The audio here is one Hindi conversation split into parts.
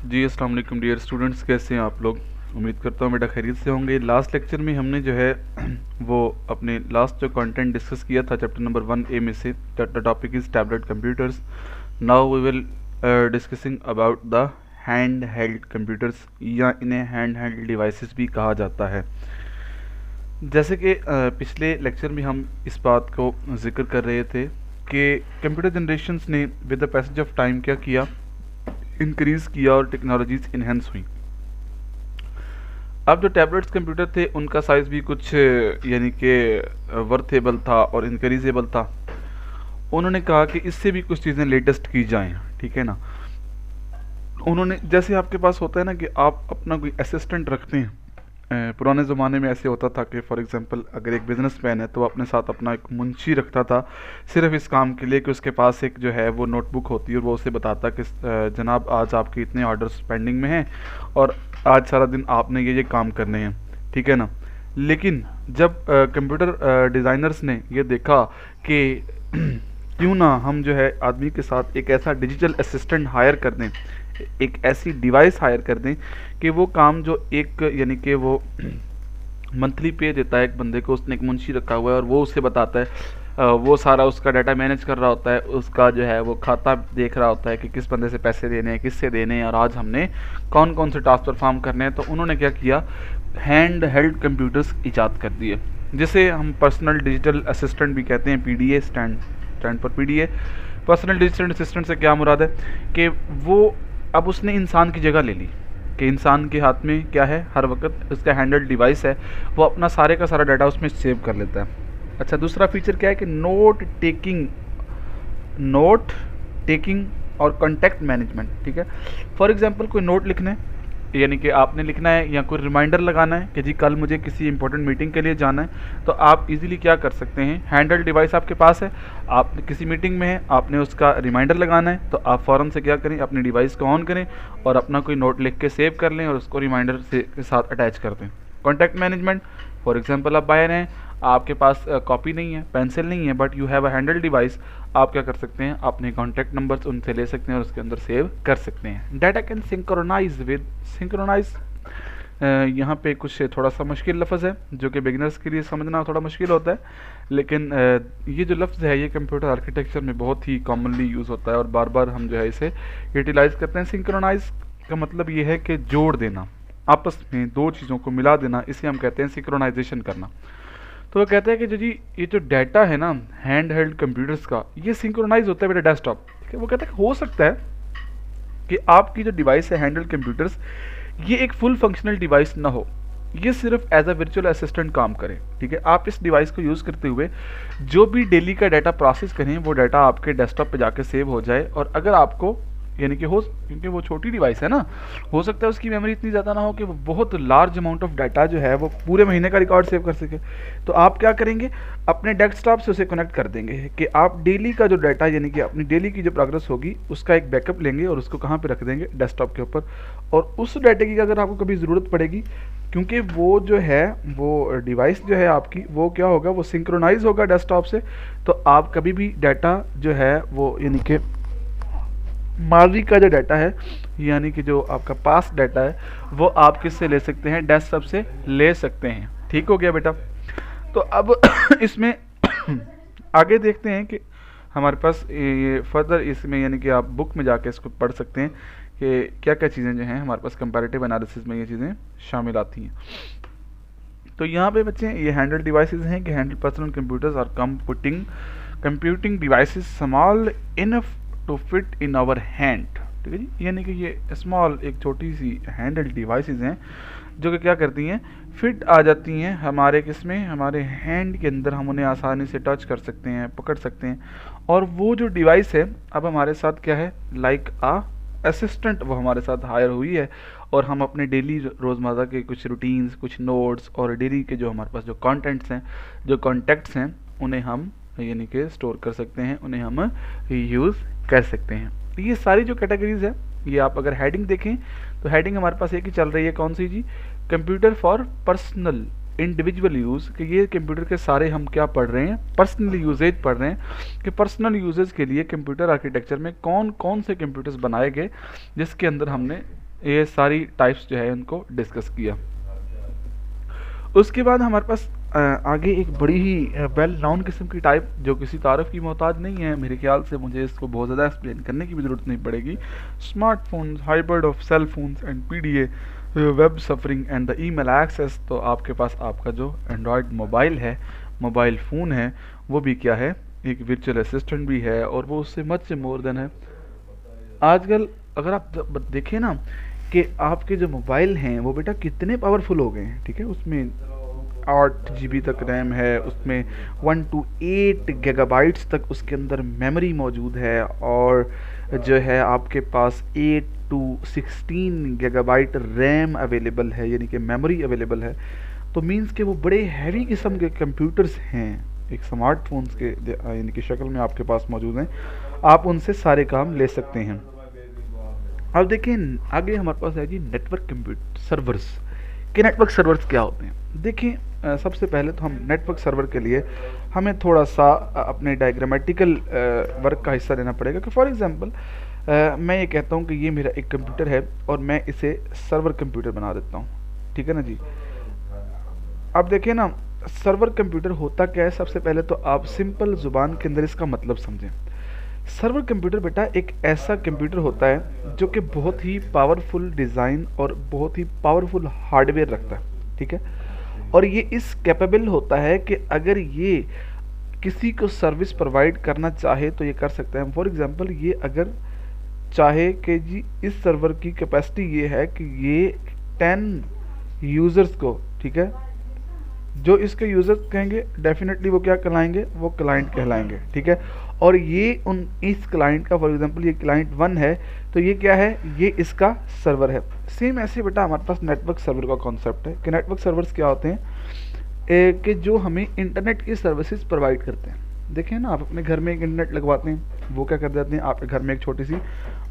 जी अस्सलाम वालेकुम डियर स्टूडेंट्स, कैसे हैं आप लोग। उम्मीद करता हूँ बेटा खैरियत से होंगे। लास्ट लेक्चर में हमने जो है वो अपने लास्ट जो कंटेंट डिस्कस किया था चैप्टर नंबर 1A में से, the topic is tablet computers. Now we will discussing about the hand held computers, या इन्हें हैंड हेल्ड डिवाइसेस भी कहा जाता है। जैसे कि पिछले लेक्चर में हम इस बात को जिक्र कर रहे थे कि कंप्यूटर जनरेशन्स ने with the passage of time क्या किया, इंक्रीज़ किया और टेक्नोलॉजीज इन्हेंस हुई। अब जो टैबलेट्स कंप्यूटर थे उनका साइज़ भी कुछ यानी कि वर्थेबल था और इंक्रीजेबल था। उन्होंने कहा कि इससे भी कुछ चीज़ें लेटेस्ट की जाएं, ठीक है ना। उन्होंने, जैसे आपके पास होता है ना कि आप अपना कोई असिस्टेंट रखते हैं, पुराने ज़माने में ऐसे होता था कि फॉर एग्जांपल अगर एक बिजनेसमैन है तो वो अपने साथ अपना एक मुंशी रखता था, सिर्फ इस काम के लिए कि उसके पास एक जो है वो नोटबुक होती है और वो उसे बताता कि जनाब आज आपके इतने ऑर्डर्स पेंडिंग में हैं और आज सारा दिन आपने ये काम करने हैं, ठीक है ना। लेकिन जब कंप्यूटर डिज़ाइनर्स ने ये देखा कि क्यों ना हम जो है आदमी के साथ एक ऐसा डिजिटल असिस्टेंट हायर कर दें, एक ऐसी डिवाइस हायर कर दें कि वो काम जो एक यानी कि वो मंथली पे देता है एक बंदे को, उसने एक मुंशी रखा हुआ है और वो उसे बताता है, वो सारा उसका डाटा मैनेज कर रहा होता है, उसका जो है वो खाता देख रहा होता है कि किस बंदे से पैसे देने हैं, किससे देने हैं और आज हमने कौन कौन से टास्क परफॉर्म करने हैं। तो उन्होंने क्या किया, हैंड हेल्ड कंप्यूटर्स ईजाद कर दिए, जिसे हम पर्सनल डिजिटल असिस्टेंट भी कहते हैं। PDA स्टैंड पर PDA, पर्सनल डिजिटल असिस्टेंट से क्या मुराद है कि वो अब उसने इंसान की जगह ले ली, कि इंसान के हाथ में क्या है, हर वक्त उसका हैंडल डिवाइस है, वो अपना सारे का सारा डाटा उसमें सेव कर लेता है। अच्छा, दूसरा फीचर क्या है कि नोट टेकिंग और कॉन्टैक्ट मैनेजमेंट, ठीक है। फॉर एग्जांपल कोई नोट लिखने, यानी कि आपने लिखना है या कोई रिमाइंडर लगाना है कि जी कल मुझे किसी इंपॉर्टेंट मीटिंग के लिए जाना है, तो आप इजीली क्या कर सकते हैं, हैंडल डिवाइस आपके पास है, आप किसी मीटिंग में हैं, आपने उसका रिमाइंडर लगाना है, तो आप फ़ौरन से क्या करें, अपनी डिवाइस को ऑन करें और अपना कोई नोट लिख के सेव कर लें और उसको रिमाइंडर से के साथ अटैच कर दें। कॉन्टैक्ट मैनेजमेंट, फॉर एग्जांपल आप बाहर हैं, आपके पास कॉपी नहीं है, पेंसिल नहीं है, but you have a handle device, आप क्या कर सकते हैं, अपने कॉन्टैक्ट नंबर्स उनसे ले सकते हैं और उसके अंदर सेव कर सकते हैं। डाटा कैन सिंक्रोनाइज यहाँ पे कुछ थोड़ा सा मुश्किल लफ्ज़ है जो कि बिगिनर्स के लिए समझना थोड़ा मुश्किल होता है, लेकिन ये जो लफ्ज़ है ये कंप्यूटर आर्किटेक्चर में बहुत ही कॉमनली यूज़ होता है और बार बार हम जो है इसे यूटिलाइज़ करते हैं। सिंक्रोनाइज का मतलब ये है कि जोड़ देना, आपस में दो चीज़ों को मिला देना, इसे हम कहते हैं सिंक्रोनाइजेशन करना। तो वो कहते हैं कि जो जी ये जो डाटा है ना हैंड हेल्ड कंप्यूटर्स का, ये सिंक्रोनाइज होता है बेटा डेस्कटॉप। वो कहते हैं कि हो सकता है कि आपकी जो डिवाइस है हैंडल कंप्यूटर्स, ये एक फुल फंक्शनल डिवाइस ना हो, ये सिर्फ एज अ वर्चुअल असिस्टेंट काम करे, ठीक है। आप इस डिवाइस को यूज़ करते हुए जो भी डेली का डाटा प्रोसेस करें वो डाटा आपके डेस्कटॉप पे जाके सेव हो जाए, और अगर आपको यानी कि हो, क्योंकि वो छोटी डिवाइस है ना, हो सकता है उसकी मेमोरी इतनी ज़्यादा ना हो कि वो बहुत लार्ज अमाउंट ऑफ डाटा जो है वो पूरे महीने का रिकॉर्ड सेव कर सके, तो आप क्या करेंगे, अपने डेस्कटॉप से उसे कनेक्ट कर देंगे कि आप डेली का जो डाटा यानी कि अपनी डेली की जो प्रोग्रेस होगी उसका एक बैकअप लेंगे और उसको कहाँ पे रख देंगे, डेस्कटॉप के ऊपर। और उस डाटे की अगर आपको कभी ज़रूरत पड़ेगी, क्योंकि वो जो है वो डिवाइस जो है आपकी, वो क्या होगा, वो सिंक्रोनाइज होगा डेस्कटॉप से, तो आप कभी भी डाटा जो है वो यानी कि माजी का जो डाटा है, यानी कि जो आपका पास डाटा है, वो आप किससे ले सकते हैं, डेस्कटॉप से ले सकते हैं। ठीक हो गया बेटा। तो अब इसमें आगे देखते हैं कि हमारे पास ये फर्दर इसमें यानी कि आप बुक में जाके इसको पढ़ सकते हैं कि क्या क्या चीज़ें जो हैं हमारे पास कंपैरेटिव एनालिसिस में ये चीज़ें शामिल आती हैं। तो यहाँ पे बच्चे ये हैंडल डिवाइसेस हैं कि handheld personal computers are computing devices small enough to fit in our hand, ठीक है जी। यानी कि ये स्मॉल एक छोटी सी हैंडल डिवाइसेस हैं जो कि क्या करती हैं, फिट आ जाती हैं हमारे किसमें, हमारे हैंड के अंदर, हम उन्हें आसानी से टच कर सकते हैं, पकड़ सकते हैं। और वो जो डिवाइस है अब हमारे साथ क्या है, लाइक आ असिस्टेंट, वो हमारे साथ हायर हुई है और हम अपने डेली रोज़मर्रा के कुछ रूटीन्स, कुछ नोट्स और डेली के जो हमारे पास जो कंटेंट्स हैं, जो कॉन्टेक्ट्स हैं, उन्हें हम यानी कि स्टोर कर सकते हैं, उन्हें हम यूज़ कर सकते हैं। ये सारी जो कैटेगरीज है, ये आप अगर हेडिंग देखें तो हेडिंग हमारे पास एक ही चल रही है, कौन सी जी, computer for personal individual use, कि ये कंप्यूटर के सारे हम क्या पढ़ रहे हैं, पर्सनल यूजेज पढ़ रहे हैं कि पर्सनल यूजेज के लिए कंप्यूटर आर्किटेक्चर में कौन कौन से कंप्यूटर्स बनाए गए जिसके अंदर हमने ये सारी टाइप्स जो है उनको डिस्कस किया। उसके बाद हमारे पास आगे एक बड़ी ही वेल नाउन किस्म की टाइप जो किसी तारीफ की मोहताज नहीं है, मेरे ख्याल से मुझे इसको बहुत ज़्यादा एक्सप्लेन करने की भी ज़रूरत नहीं पड़ेगी। Smartphones, hybrid of cell phones and PDA, web surfing and the email access. तो आपके पास आपका जो एंड्रॉयड मोबाइल है, मोबाइल फ़ोन है, वो भी क्या है, एक वर्चुअल असिस्टेंट भी है, और वो उससे मच से मोर देन है। आजकल अगर आप देखें ना कि आपके जो मोबाइल हैं वो बेटा कितने पावरफुल हो गए हैं, ठीक है। उसमें 8 GB तक रैम है, उसमें 1 to 8 गीगाबाइट्स तक उसके अंदर मेमोरी मौजूद है, और जो है आपके पास 8 to 16 गीगाबाइट रैम अवेलेबल है, यानी कि मेमोरी अवेलेबल है। तो मींस के वो बड़े हैवी किस्म के कंप्यूटर्स हैं, एक स्मार्टफोन्स के यानी कि शक्ल में आपके पास मौजूद हैं। आप उनसे सारे काम ले सकते हैं। अब देखें आगे हमारे पास है जी नेटवर्क कंप्यूटर सर्वर्स। कि नेटवर्क सर्वर्स क्या होते हैं? देखिए सबसे पहले तो हम नेटवर्क सर्वर के लिए हमें थोड़ा सा अपने डायग्रामेटिकल वर्क का हिस्सा लेना पड़ेगा। कि फॉर एग्जांपल मैं ये कहता हूँ कि ये मेरा एक कंप्यूटर है और मैं इसे सर्वर कंप्यूटर बना देता हूँ, ठीक है ना जी। अब देखिए ना सर्वर कंप्यूटर होता क्या है, सबसे पहले तो आप सिंपल ज़ुबान के अंदर इसका मतलब समझें। सर्वर कंप्यूटर बेटा एक ऐसा कंप्यूटर होता है जो कि बहुत ही पावरफुल डिज़ाइन और बहुत ही पावरफुल हार्डवेयर रखता है, ठीक है। और ये इस कैपेबल होता है कि अगर ये किसी को सर्विस प्रोवाइड करना चाहे तो ये कर सकता है। फॉर एग्जांपल ये अगर चाहे कि जी इस सर्वर की कैपेसिटी ये है कि ये 10 यूज़र्स को, ठीक है, जो इसके यूज़र्स कहेंगे डेफिनेटली वो क्या कहलाएंगे, वो क्लाइंट कहलाएंगे, ठीक है। और ये उन इस क्लाइंट का फॉर एग्जांपल ये क्लाइंट 1 है तो ये क्या है, ये इसका सर्वर है। सेम ऐसे बेटा हमारे पास नेटवर्क सर्वर का कॉन्सेप्ट है कि नेटवर्क सर्वर्स क्या होते हैं कि जो हमें इंटरनेट की सर्विसेज प्रोवाइड करते हैं। देखें ना आप अपने घर में एक इंटरनेट लगवाते हैं, वो क्या कर देते हैं, आपके घर में एक छोटी सी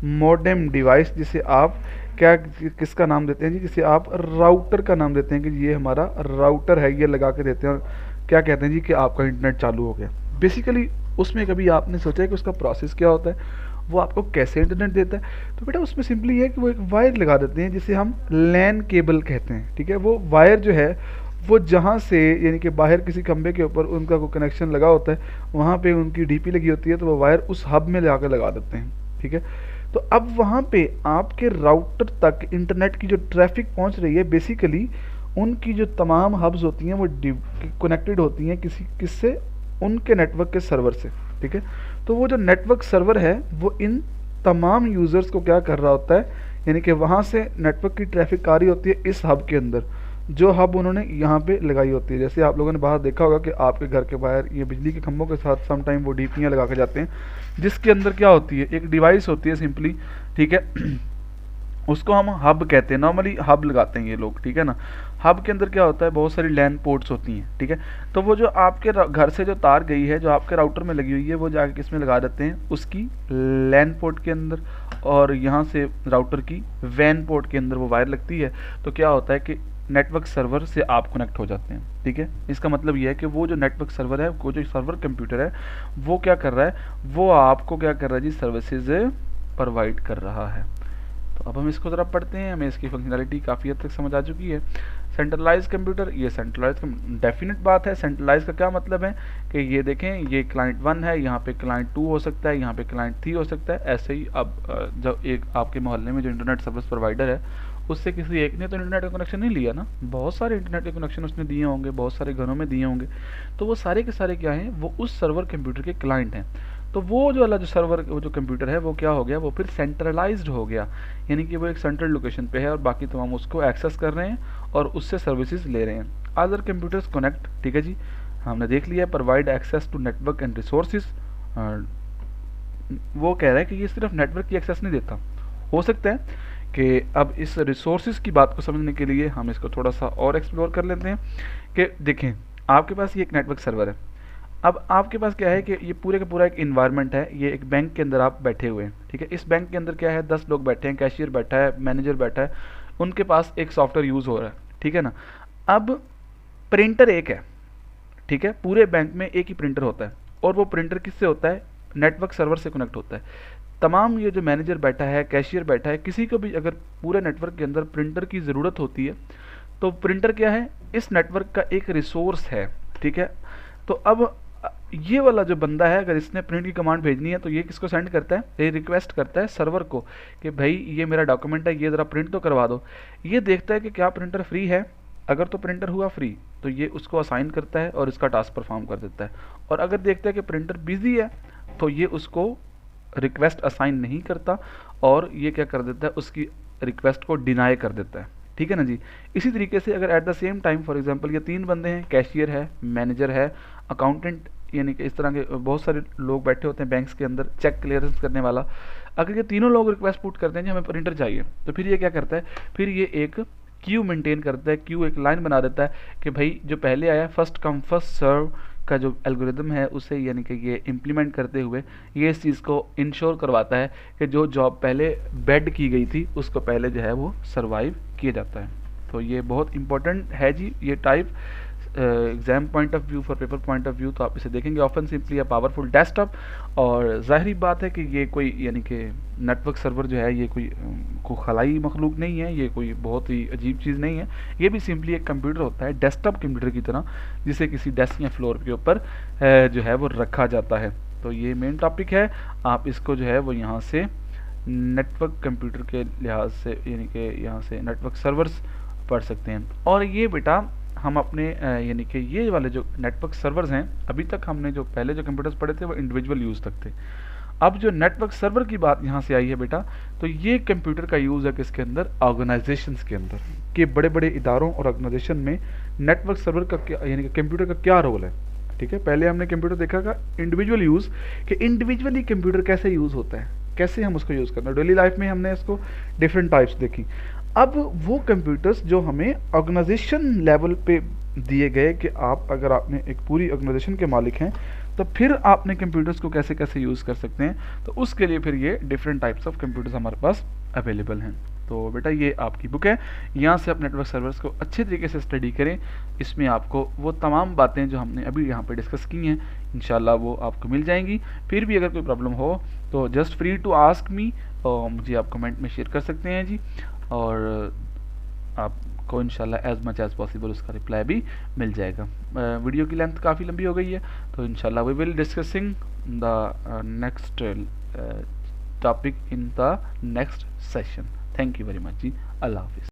मॉडेम डिवाइस जिसे आप क्या किसका नाम देते हैं जी, जिसे आप राउटर का नाम देते हैं कि ये हमारा राउटर है, ये लगा के देते हैं और क्या कहते हैं जी कि आपका इंटरनेट चालू हो गया। बेसिकली उसमें कभी आपने सोचा है कि उसका प्रोसेस क्या होता है, वो आपको कैसे इंटरनेट देता है? तो बेटा उसमें सिंपली ये है कि वो एक वायर लगा देते हैं जिसे हम लैन केबल कहते हैं, ठीक है। वो वायर जो है वो जहाँ से यानी कि बाहर किसी खंबे के ऊपर उनका कोई कनेक्शन लगा होता है, वहाँ पे उनकी डीपी लगी होती है, तो वो वायर उस हब में जाकर लगा देते हैं, ठीक है। तो अब वहाँ पे आपके राउटर तक इंटरनेट की जो ट्रैफिक पहुँच रही है, बेसिकली उनकी जो तमाम हब्स होती हैं वो कनेक्टेड होती हैं किससे, उनके नेटवर्क के सर्वर से, ठीक है। तो वो जो नेटवर्क सर्वर है वो इन तमाम यूज़र्स को क्या कर रहा होता है, यानी कि वहाँ से नेटवर्क की ट्रैफिक आ रही होती है इस हब के अंदर, जो हब उन्होंने यहाँ पे लगाई होती है। जैसे आप लोगों ने बाहर देखा होगा कि आपके घर के बाहर ये बिजली के खंभों के साथ सम टाइम वो डीपियाँ लगा के जाते हैं, जिसके अंदर क्या होती है, एक डिवाइस होती है सिंपली, ठीक है। उसको हम हब कहते हैं, नॉर्मली हब लगाते हैं ये लोग, ठीक है ना। हब के अंदर क्या होता है, बहुत सारी लैन पोर्ट्स होती हैं, ठीक है। तो वो जो आपके घर से जो तार गई है, जो आपके राउटर में लगी हुई है, वो जाके किस में लगा देते हैं, उसकी लैन पोर्ट के अंदर, और यहाँ से राउटर की वैन पोर्ट के अंदर वो वायर लगती है। तो क्या होता है कि नेटवर्क सर्वर से आप कनेक्ट हो जाते हैं, ठीक है। इसका मतलब ये है कि वो जो नेटवर्क सर्वर है, वो जो सर्वर कंप्यूटर है, वो क्या कर रहा है, वो आपको क्या कर रहा है जी, सर्विसेज प्रोवाइड कर रहा है। तो अब हम इसको ज़रा पढ़ते हैं, हमें इसकी फंक्शनैलिटी काफ़ी हद तक समझ आ चुकी है। सेंट्रलाइज कंप्यूटर, ये सेंट्रलाइज डेफिनेट बात है। सेंट्रलाइज का क्या मतलब है कि ये देखें, ये क्लाइंट 1 है, यहाँ पे क्लाइंट 2 हो सकता है, यहाँ पे क्लाइंट 3 हो सकता है। ऐसे ही अब जब एक आपके मोहल्ले में जो इंटरनेट सर्विस प्रोवाइडर है, उससे किसी एक ने तो इंटरनेट का कनेक्शन नहीं लिया ना, बहुत सारे इंटरनेट के कनेक्शन उसने दिए होंगे, बहुत सारे घरों में दिए होंगे। तो वो सारे के सारे क्या हैं, वो उस सर्वर कंप्यूटर के क्लाइंट हैं। तो वो जो वाला जो सर्वर, वो जो कंप्यूटर है, वो क्या हो गया, वो फिर सेंट्रलाइज्ड हो गया, यानी कि वो एक सेंट्रल लोकेशन पे है और बाकी तमाम उसको एक्सेस कर रहे हैं और उससे सर्विसेज ले रहे हैं। अदर कंप्यूटर्स कनेक्ट, ठीक है जी, हमने देख लिया। Provide access to network and resources, वो कह रहा है कि ये सिर्फ नेटवर्क की एक्सेस नहीं देता, हो सकता है कि अब इस रिसोर्सेज की बात को समझने के लिए हम इसको थोड़ा सा और एक्सप्लोर कर लेते हैं। कि देखें आपके पास ये एक नेटवर्क सर्वर है, अब आपके पास क्या है कि ये पूरे का पूरा एक इन्वायरमेंट है, ये एक बैंक के अंदर आप बैठे हुए हैं, ठीक है। इस बैंक के अंदर क्या है, 10 लोग बैठे हैं, कैशियर बैठा है, मैनेजर बैठा है, उनके पास एक सॉफ्टवेयर यूज़ हो रहा है, ठीक है ना। अब प्रिंटर एक है, ठीक है, पूरे बैंक में एक ही प्रिंटर होता है और वो प्रिंटर किससे होता है, नेटवर्क सर्वर से कनेक्ट होता है। तमाम ये जो मैनेजर बैठा है, कैशियर बैठा है, किसी को भी अगर पूरे नेटवर्क के अंदर प्रिंटर की ज़रूरत होती है तो प्रिंटर क्या है, इस नेटवर्क का एक रिसोर्स है, ठीक है। तो अब ये वाला जो बंदा है, अगर इसने प्रिंट की कमांड भेजनी है तो ये किसको सेंड करता है, ये रिक्वेस्ट करता है सर्वर को कि भाई ये मेरा डॉक्यूमेंट है, ये ज़रा प्रिंट तो करवा दो। ये देखता है कि क्या प्रिंटर फ्री है, अगर तो प्रिंटर हुआ फ्री तो ये उसको असाइन करता है और इसका टास्क परफॉर्म कर देता है, और अगर देखता है कि प्रिंटर बिजी है तो ये उसको रिक्वेस्ट असाइन नहीं करता और ये क्या कर देता है, उसकी रिक्वेस्ट को डिनाई कर देता है, ठीक है ना जी। इसी तरीके से अगर at the same time for example ये 3 बंदे हैं, कैशियर है, मैनेजर है, अकाउंटेंट, यानी कि इस तरह के बहुत सारे लोग बैठे होते हैं बैंक्स के अंदर, चेक क्लियरेंस करने वाला, अगर ये तीनों लोग रिक्वेस्ट पुट करते हैं कि हमें प्रिंटर चाहिए, तो फिर ये क्या करता है, फिर ये एक क्यू मेंटेन करता है, क्यू एक लाइन बना देता है कि भाई जो पहले आया फर्स्ट कम फर्स्ट सर्व का जो एल्गोरिदम है उसे, यानी कि ये इम्प्लीमेंट करते हुए ये इस चीज़ को इंश्योर करवाता है कि जो जॉब पहले बेड की गई थी उसको पहले जो है वो सर्वाइव किया जाता है। तो ये बहुत इंपॉर्टेंट है जी, ये type exam point of view, for paper point of view, तो आप इसे देखेंगे often simply a powerful desktop. और ज़ाहिरी बात है कि ये कोई, यानी कि नेटवर्क सर्वर जो है ये कोई खलाई मखलूक नहीं है, ये कोई बहुत ही अजीब चीज़ नहीं है, ये भी सिंपली एक कंप्यूटर होता है डेस्कटॉप कंप्यूटर की तरह, जिसे किसी डेस्क या फ्लोर के ऊपर जो है वो रखा जाता है। तो ये मेन टॉपिक है, आप इसको जो है वो यहाँ से नेटवर्क कंप्यूटर के लिहाज से, यानी कि यहाँ से नेटवर्क सर्वर्स पढ़ सकते हैं। और ये बेटा हम अपने यानी कि ये वाले जो नेटवर्क सर्वर्स हैं, अभी तक हमने जो पहले जो कंप्यूटर्स पढ़े थे वो इंडिविजुअल यूज़ तक थे। अब जो नेटवर्क सर्वर की बात यहाँ से आई है बेटा, तो ये कंप्यूटर का यूज़ है किसके अंदर, ऑर्गेनाइजेशंस के अंदर, कि बड़े बड़े इदारों और ऑर्गेनाइजेशन में नेटवर्क सर्वर का क्या, यानी कि कंप्यूटर का क्या रोल है, ठीक है। पहले हमने कंप्यूटर देखा था इंडिविजुअल यूज़, कि इंडिविजुअली कंप्यूटर कैसे यूज़ होता है, कैसे हम उसको यूज़ करते हैं, डेली लाइफ में हमने इसको डिफरेंट टाइप्स देखी। अब वो कंप्यूटर्स जो हमें ऑर्गेनाइजेशन लेवल पे दिए गए, कि आप अगर आपने एक पूरी ऑर्गेनाइजेशन के मालिक हैं तो फिर आपने कंप्यूटर्स को कैसे कैसे यूज़ कर सकते हैं, तो उसके लिए फिर ये डिफरेंट टाइप्स ऑफ कंप्यूटर्स हमारे पास अवेलेबल हैं। तो बेटा ये आपकी बुक है, यहाँ से आप नेटवर्क सर्वर्स को अच्छे तरीके से स्टडी करें, इसमें आपको वो तमाम बातें जो हमने अभी यहाँ पे डिस्कस की हैं इंशाल्लाह वो आपको मिल जाएंगी। फिर भी अगर कोई प्रॉब्लम हो तो just free to ask me, और मुझे आप कमेंट में शेयर कर सकते हैं जी, और आपको इंशाल्लाह एज मच एज पॉसिबल उसका रिप्लाई भी मिल जाएगा। वीडियो की लेंथ काफ़ी लंबी हो गई है, तो इंशाल्लाह we will discussing the next topic in the next session. Thank you very much जी, अल्लाह हाफिज़।